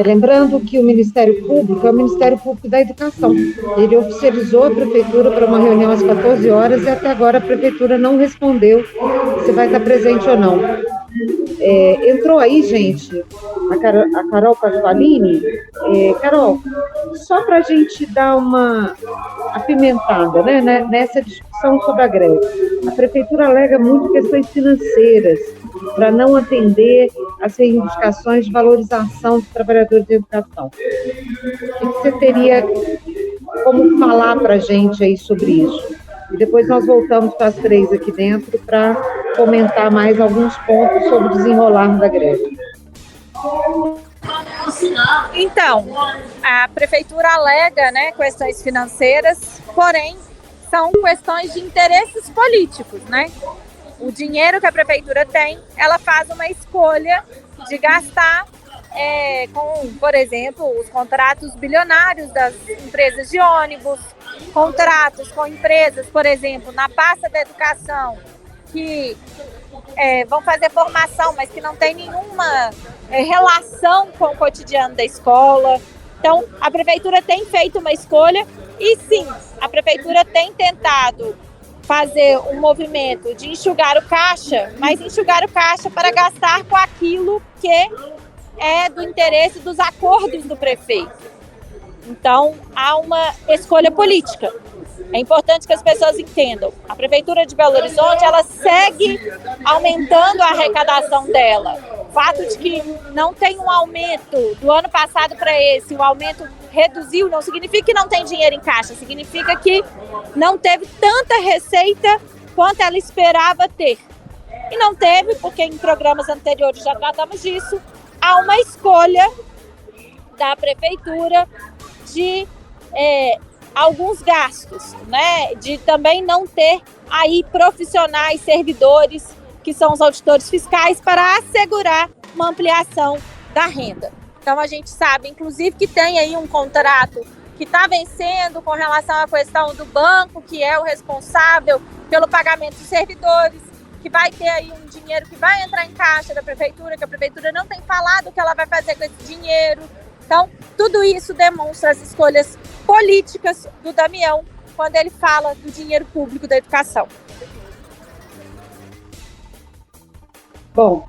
Lembrando que o Ministério Público é o Ministério Público da Educação. Ele oficializou a Prefeitura para uma reunião às 14 horas e até agora a Prefeitura não respondeu se vai estar presente ou não. Entrou aí, gente, a Carol Pasqualini. Carol, só para a gente dar uma apimentada, né, nessa discussão sobre a greve. A Prefeitura alega muito questões financeiras para não atender as reivindicações de valorização dos trabalhadores de educação. O que você teria como falar para a gente aí sobre isso? E depois nós voltamos para as 3 aqui dentro para comentar mais alguns pontos sobre o desenrolar da greve. Então, a Prefeitura alega, né, questões financeiras, porém, são questões de interesses políticos, né? O dinheiro que a Prefeitura tem, ela faz uma escolha de gastar com, por exemplo, os contratos bilionários das empresas de ônibus, contratos com empresas, por exemplo, na pasta da educação, que vão fazer formação, mas que não tem nenhuma relação com o cotidiano da escola. Então, a Prefeitura tem feito uma escolha e, sim, a Prefeitura tem tentado fazer um movimento de enxugar o caixa, mas enxugar o caixa para gastar com aquilo que é do interesse dos acordos do prefeito. Então, há uma escolha política. É importante que as pessoas entendam. A Prefeitura de Belo Horizonte, ela segue aumentando a arrecadação dela. O fato de que não tem um aumento do ano passado para esse, o aumento reduziu, não significa que não tem dinheiro em caixa, significa que não teve tanta receita quanto ela esperava ter. E não teve, porque em programas anteriores já tratamos disso, há uma escolha da Prefeitura de alguns gastos, né? De também não ter aí profissionais, servidores, que são os auditores fiscais, para assegurar uma ampliação da renda. Então a gente sabe, inclusive, que tem aí um contrato que está vencendo com relação à questão do banco, que é o responsável pelo pagamento dos servidores, que vai ter aí um dinheiro que vai entrar em caixa da Prefeitura, que a Prefeitura não tem falado o que ela vai fazer com esse dinheiro. Então, tudo isso demonstra as escolhas políticas do Damião quando ele fala do dinheiro público da educação. Bom,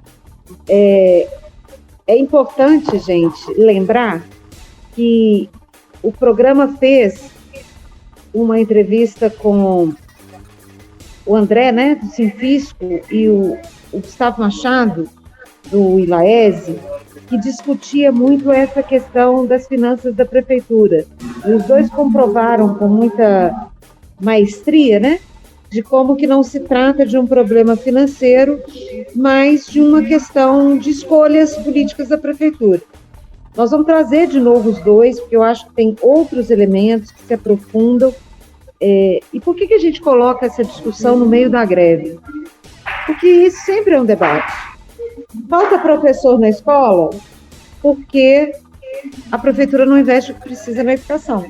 é importante, gente, lembrar que o programa fez uma entrevista com o André, né, do Sinfisco, e o Gustavo Machado, do ILAESE, que discutia muito essa questão das finanças da Prefeitura. E os dois comprovaram com muita maestria, né, de como que não se trata de um problema financeiro, mas de uma questão de escolhas políticas da Prefeitura. Nós vamos trazer de novo os dois, porque eu acho que tem outros elementos que se aprofundam. E por que a gente coloca essa discussão no meio da greve? Porque isso sempre é um debate. Falta professor na escola porque a Prefeitura não investe o que precisa na educação.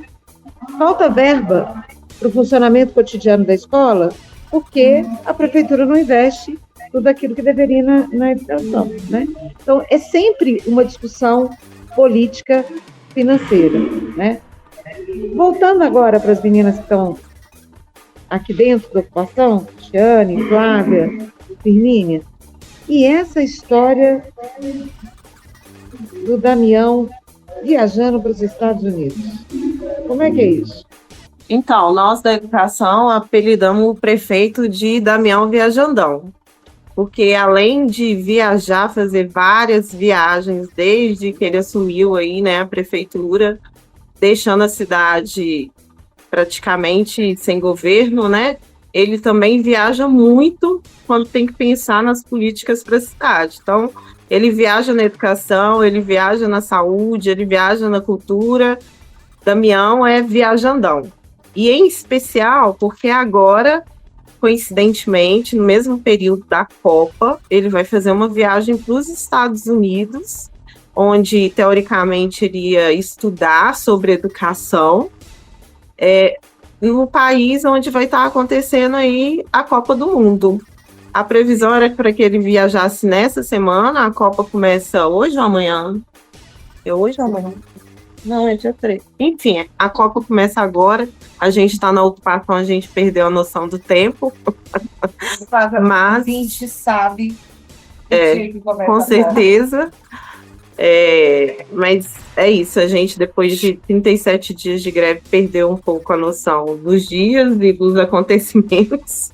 Falta verba para o funcionamento cotidiano da escola porque a Prefeitura não investe tudo aquilo que deveria na educação, né? Então, é sempre uma discussão política financeira, né? Voltando agora para as meninas que estão aqui dentro da ocupação, Tiane, Flávia, Firmínia, e essa história do Damião viajando para os Estados Unidos. Como é que é isso? Então, nós da educação apelidamos o prefeito de Damião Viajandão, porque além de viajar, fazer várias viagens desde que ele assumiu aí, né, a prefeitura, deixando a cidade praticamente sem governo, né, ele também viaja muito quando tem que pensar nas políticas para a cidade. Então, ele viaja na educação, ele viaja na saúde, ele viaja na cultura. Damião é viajandão. E em especial porque agora, coincidentemente, no mesmo período da Copa, ele vai fazer uma viagem para os Estados Unidos, onde, teoricamente, ele ia estudar sobre educação, no país onde vai estar acontecendo aí a Copa do Mundo. A previsão era para que ele viajasse nessa semana, a Copa começa hoje ou amanhã? É hoje ou amanhã? Não, é dia 3. Enfim, a Copa começa agora. A gente está na ocupação, a gente perdeu a noção do tempo. Mas a gente sabe com certeza. Mas é isso, a gente, depois de 37 dias de greve, perdeu um pouco a noção dos dias e dos acontecimentos.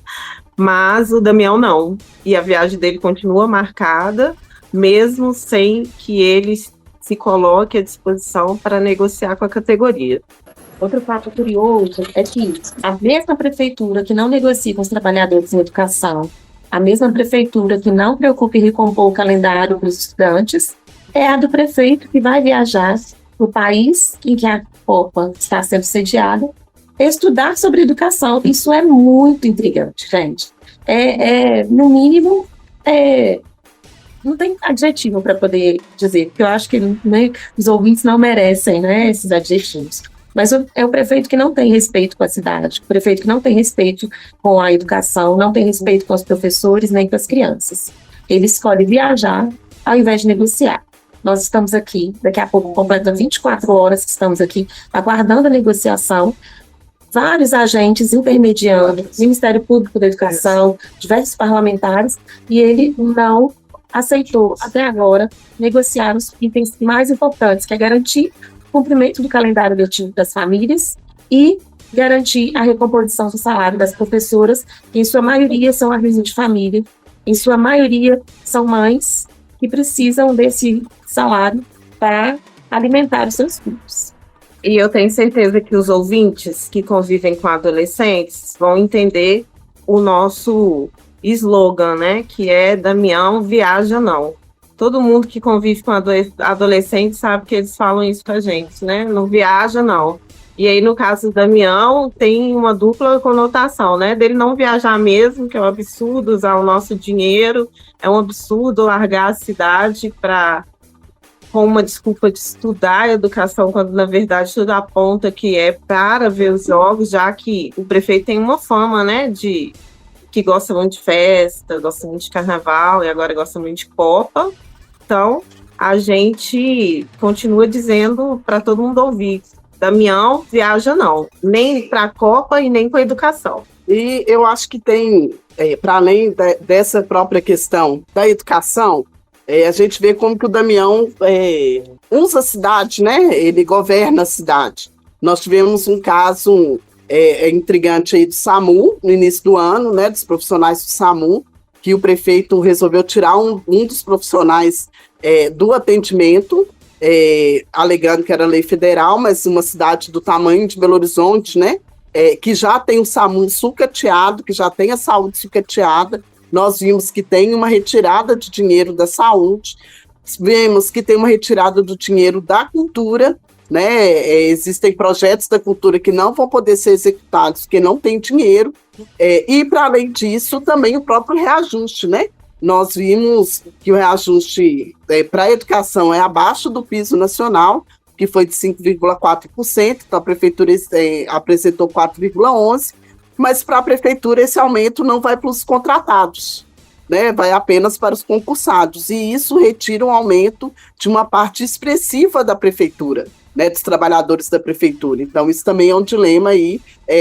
Mas o Damião não. E a viagem dele continua marcada, mesmo sem que ele se coloque à disposição para negociar com a categoria. Outro fato curioso é que a mesma prefeitura que não negocia com os trabalhadores em educação, a mesma prefeitura que não preocupa em recompor o calendário dos estudantes, é a do prefeito que vai viajar para o país em que a Copa está sendo sediada, estudar sobre educação. Isso é muito intrigante, gente. No mínimo, não tem adjetivo para poder dizer, porque eu acho que os ouvintes não merecem, né, esses adjetivos. Mas é o prefeito que não tem respeito com a cidade, o prefeito que não tem respeito com a educação, não tem respeito com os professores, nem com as crianças. Ele escolhe viajar ao invés de negociar. Nós estamos aqui, daqui a pouco completa 24 horas que estamos aqui, aguardando a negociação, vários agentes intermediando, Ministério Público da Educação, diversos parlamentares, e ele não aceitou, até agora, negociar os itens mais importantes, que é garantir o cumprimento do calendário letivo das famílias e garantir a recomposição do salário das professoras, que em sua maioria são agentes de família, em sua maioria são mães que precisam desse salário para alimentar os seus filhos. E eu tenho certeza que os ouvintes que convivem com adolescentes vão entender o nosso slogan, né? Que é Damião viaja não. Todo mundo que convive com adolescente sabe que eles falam isso com a gente, né? Não viaja não. E aí, no caso do Damião, tem uma dupla conotação, né? Dele não viajar mesmo, que é um absurdo usar o nosso dinheiro, é um absurdo largar a cidade com uma desculpa de estudar educação, quando na verdade tudo aponta que é para ver os jogos, já que o prefeito tem uma fama, né, que gosta muito de festa, gosta muito de carnaval e agora gosta muito de Copa. Então, a gente continua dizendo para todo mundo ouvir, Damião viaja não, nem para a Copa e nem com a educação. E eu acho que tem, para além dessa própria questão da educação, a gente vê como que o Damião usa a cidade, né? Ele governa a cidade. Nós tivemos um caso intrigante aí do SAMU, no início do ano, né? Dos profissionais do SAMU, que o prefeito resolveu tirar um dos profissionais do atendimento, alegando que era lei federal, mas uma cidade do tamanho de Belo Horizonte, né? Que já tem o SAMU sucateado, que já tem a saúde sucateada. Nós vimos que tem uma retirada de dinheiro da saúde, vemos que tem uma retirada do dinheiro da cultura, né? Existem projetos da cultura que não vão poder ser executados porque não tem dinheiro, e para além disso também o próprio reajuste, né? Nós vimos que o reajuste para a educação é abaixo do piso nacional, que foi de 5,4%, então a prefeitura apresentou 4,11%, mas para a prefeitura esse aumento não vai para os contratados, né? Vai apenas para os concursados, e isso retira um aumento de uma parte expressiva da prefeitura, né? Dos trabalhadores da prefeitura. Então isso também é um dilema aí,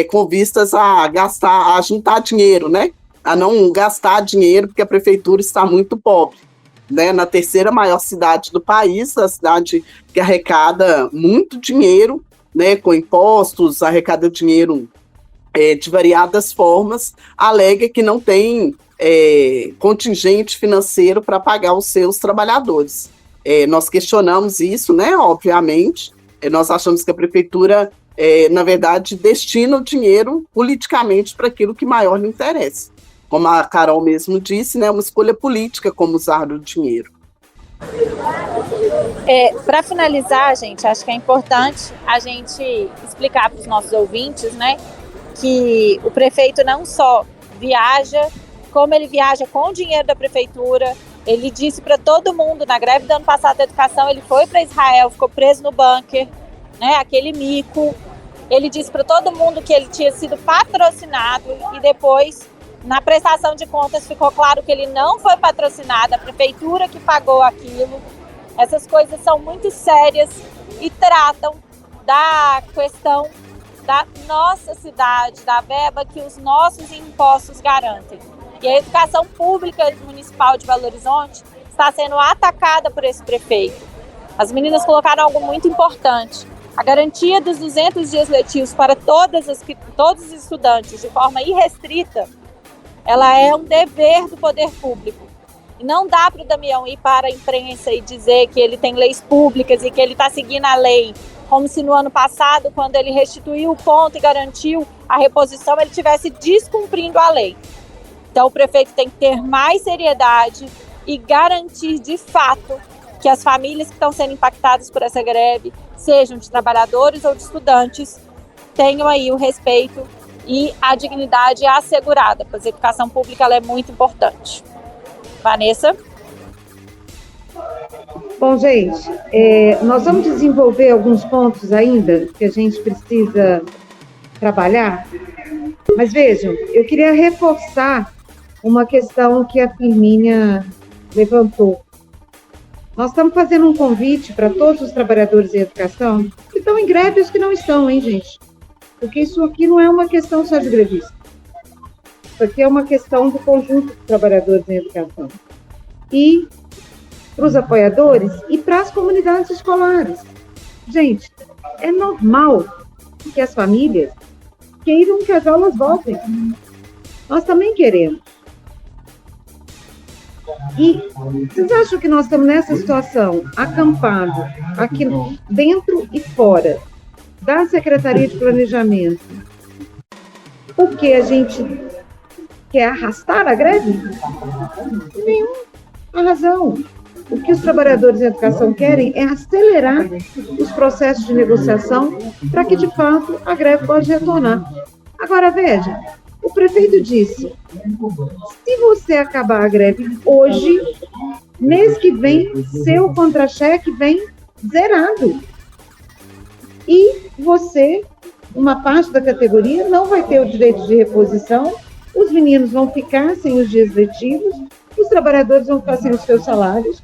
com vistas a gastar, a juntar dinheiro, né? A não gastar dinheiro, porque a prefeitura está muito pobre, né? Na terceira maior cidade do país, a cidade que arrecada muito dinheiro, né? Com impostos, arrecada dinheiro de variadas formas, alega que não tem contingente financeiro para pagar os seus trabalhadores. Nós questionamos isso, né? Obviamente, nós achamos que a prefeitura, na verdade, destina o dinheiro politicamente para aquilo que maior lhe interessa. Como a Carol mesmo disse, né? Uma escolha política como usar o dinheiro. Para finalizar, gente, acho que é importante a gente explicar para os nossos ouvintes, né? Que o prefeito não só viaja, como ele viaja com o dinheiro da prefeitura. Ele disse para todo mundo, na greve do ano passado da educação, ele foi para Israel, ficou preso no bunker, né, aquele mico. Ele disse para todo mundo que ele tinha sido patrocinado e depois, na prestação de contas, ficou claro que ele não foi patrocinado, a prefeitura que pagou aquilo. Essas coisas são muito sérias e tratam da questão da nossa cidade, da verba que os nossos impostos garantem. E a educação pública municipal de Belo Horizonte está sendo atacada por esse prefeito. As meninas colocaram algo muito importante. A garantia dos 200 dias letivos para todos os estudantes de forma irrestrita, ela é um dever do poder público. E não dá para o Damião ir para a imprensa e dizer que ele tem leis públicas e que ele está seguindo a lei, como se no ano passado, quando ele restituiu o ponto e garantiu a reposição, ele estivesse descumprindo a lei. Então o prefeito tem que ter mais seriedade e garantir de fato que as famílias que estão sendo impactadas por essa greve, sejam de trabalhadores ou de estudantes, tenham aí o respeito e a dignidade assegurada, pois a educação pública ela é muito importante. Vanessa? Bom, gente, nós vamos desenvolver alguns pontos ainda que a gente precisa trabalhar, mas vejam, eu queria reforçar uma questão que a Firmínia levantou. Nós estamos fazendo um convite para todos os trabalhadores em educação que estão em greve e os que não estão, hein, gente? Porque isso aqui não é uma questão só de grevistas. Isso aqui é uma questão do conjunto dos trabalhadores em educação. E para os apoiadores e para as comunidades escolares. Gente, é normal que as famílias queiram que as aulas voltem. Nós também queremos. E vocês acham que nós estamos nessa situação, acampado, aqui dentro e fora da Secretaria de Planejamento, porque a gente quer arrastar a greve? Nenhuma razão. O que os trabalhadores em educação querem é acelerar os processos de negociação para que, de fato, a greve pode retornar. Agora, veja, o prefeito disse, se você acabar a greve hoje, mês que vem, seu contra-cheque vem zerado. E você, uma parte da categoria, não vai ter o direito de reposição, os meninos vão ficar sem os dias letivos, os trabalhadores vão ficar sem os seus salários.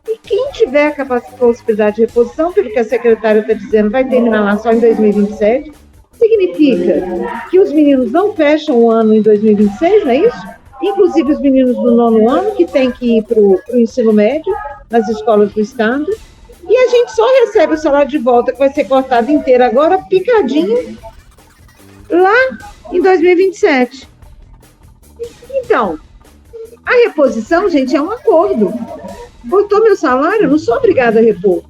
E quem tiver a possibilidade de reposição, pelo que a secretária está dizendo, vai terminar lá só em 2027, significa que os meninos não fecham o ano em 2026, não é isso? Inclusive os meninos do 9º ano, que têm que ir para o ensino médio, nas escolas do Estado, e a gente só recebe o salário de volta, que vai ser cortado inteiro agora, picadinho, lá em 2027. Então, a reposição, gente, é um acordo. Cortou meu salário, eu não sou obrigada a repor.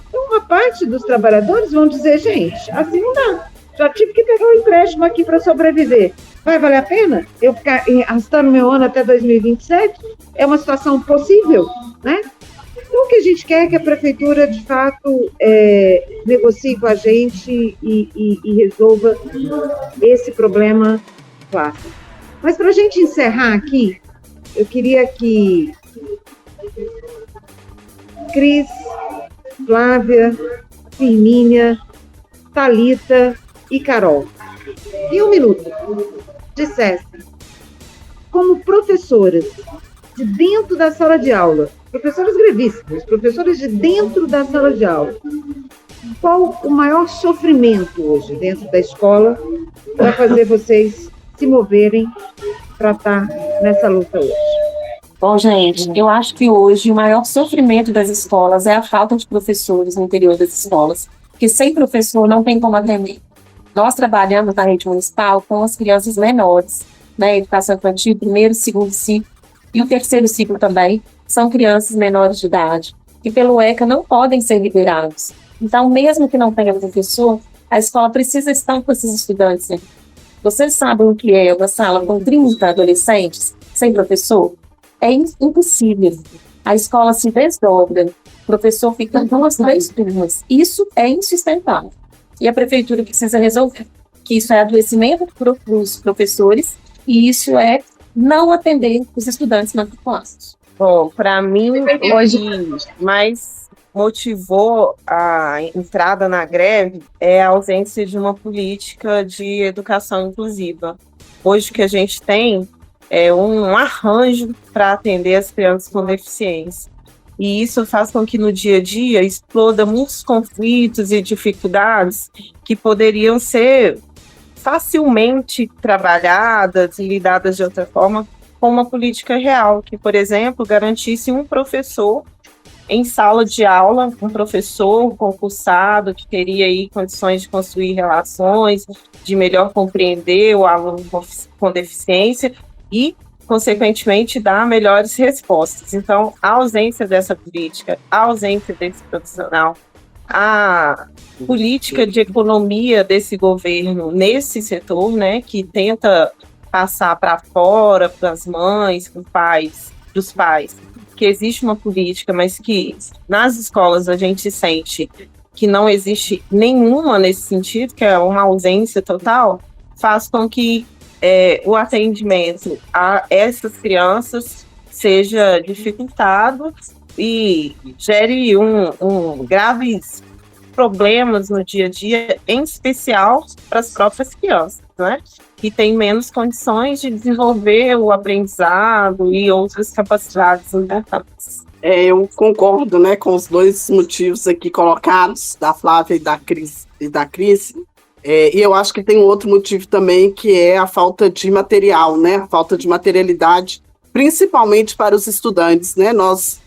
Então, uma parte dos trabalhadores vão dizer, gente, assim não dá. Já tive que pegar um empréstimo aqui para sobreviver. Vai valer a pena eu ficar arrastando meu ano até 2027? É uma situação possível, né? Então, o que a gente quer é que a prefeitura, de fato, negocie com a gente e resolva esse problema clássico. Mas, para a gente encerrar aqui, eu queria que Cris, Flávia, Firmínia, Thalita e Carol, em um minuto, dissessem, como professoras de dentro da sala de aula, professoras grevistas, professoras de dentro da sala de aula, qual o maior sofrimento hoje dentro da escola para fazer vocês se moverem para estar nessa luta hoje? Bom, gente, eu acho que hoje o maior sofrimento das escolas é a falta de professores no interior das escolas, porque sem professor não tem como atender. Nós trabalhamos na rede municipal com as crianças menores, né, educação infantil, 1º, 2º ciclo, e o 3º ciclo também, são crianças menores de idade, que pelo ECA não podem ser liberados. Então, mesmo que não tenha professor, a escola precisa estar com esses estudantes. Né? Vocês sabem o que é uma sala com 30 adolescentes sem professor? É impossível. A escola se desdobra, o professor fica 2, 3 turmas. Isso é insustentável. E a prefeitura precisa resolver que isso é adoecimento para os professores e isso é não atender os estudantes matriculados. Bom, para mim, hoje mais motivou a entrada na greve é a ausência de uma política de educação inclusiva. Hoje o que a gente tem é um arranjo para atender as crianças com deficiência. e isso faz com que no dia a dia exploda muitos conflitos e dificuldades que poderiam ser facilmente trabalhadas e lidadas de outra forma com uma política real, que, por exemplo, garantisse um professor em sala de aula, um professor concursado que teria aí condições de construir relações, de melhor compreender o aluno com deficiência e, consequentemente, dar melhores respostas. Então, a ausência dessa política, a ausência desse profissional, a política de economia desse governo nesse setor, né, que tenta passar para fora, para as mães, para os pais, dos pais, que existe uma política, mas que nas escolas a gente sente que não existe nenhuma nesse sentido, que é uma ausência total, faz com que o atendimento a essas crianças seja dificultado e gere graves problemas no dia a dia, em especial para as próprias crianças, né? Que têm menos condições de desenvolver o aprendizado e outras capacidades importantes. Eu concordo, né, com os dois motivos aqui colocados, da Flávia e da Cris. E eu acho que tem um outro motivo também, que é a falta de material, né? A falta de materialidade, principalmente para os estudantes, né? Nós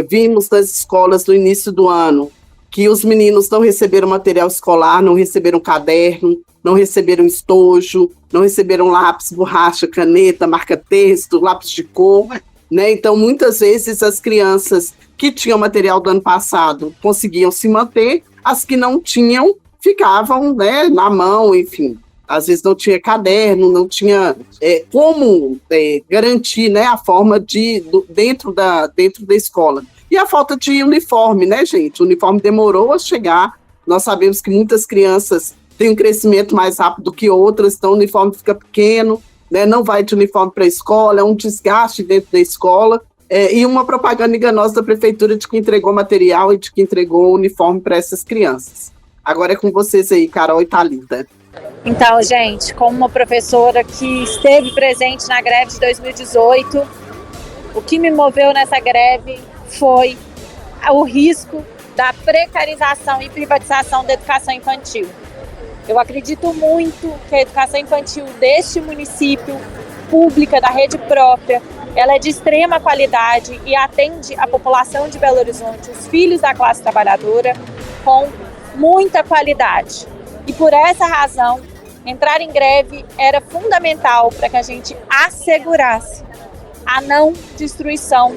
vimos nas escolas no início do ano que os meninos não receberam material escolar, não receberam caderno, não receberam estojo, não receberam lápis, borracha, caneta, marca-texto, lápis de cor, né? Então, muitas vezes, as crianças que tinham material do ano passado conseguiam se manter, as que não tinham ficavam, né, na mão, enfim. Às vezes não tinha caderno, não tinha como garantir, né, a forma dentro da escola. E a falta de uniforme, né, gente? O uniforme demorou a chegar. Nós sabemos que muitas crianças têm um crescimento mais rápido que outras, então o uniforme fica pequeno, né, não vai de uniforme para a escola, é um desgaste dentro da escola, e uma propaganda enganosa da prefeitura de que entregou material e de que entregou uniforme para essas crianças. Agora é com vocês aí, Carol e Thalita. Então, gente, como uma professora que esteve presente na greve de 2018, o que me moveu nessa greve foi o risco da precarização e privatização da educação infantil. Eu acredito muito que a educação infantil deste município, pública, da rede própria, ela é de extrema qualidade e atende a população de Belo Horizonte, os filhos da classe trabalhadora, com muita qualidade. E por essa razão, entrar em greve era fundamental para que a gente assegurasse a não destruição,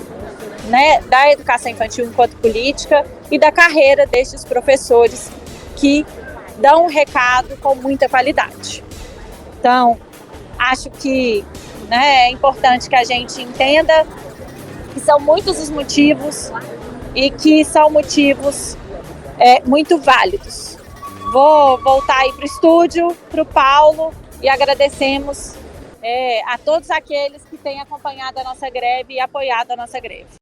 né, da educação infantil enquanto política e da carreira destes professores que dão um recado com muita qualidade. Então, acho que, né, é importante que a gente entenda que são muitos os motivos e que são motivos muito válidos. Vou voltar aí para o estúdio, para o Paulo, e agradecemos a todos aqueles que têm acompanhado a nossa greve e apoiado a nossa greve.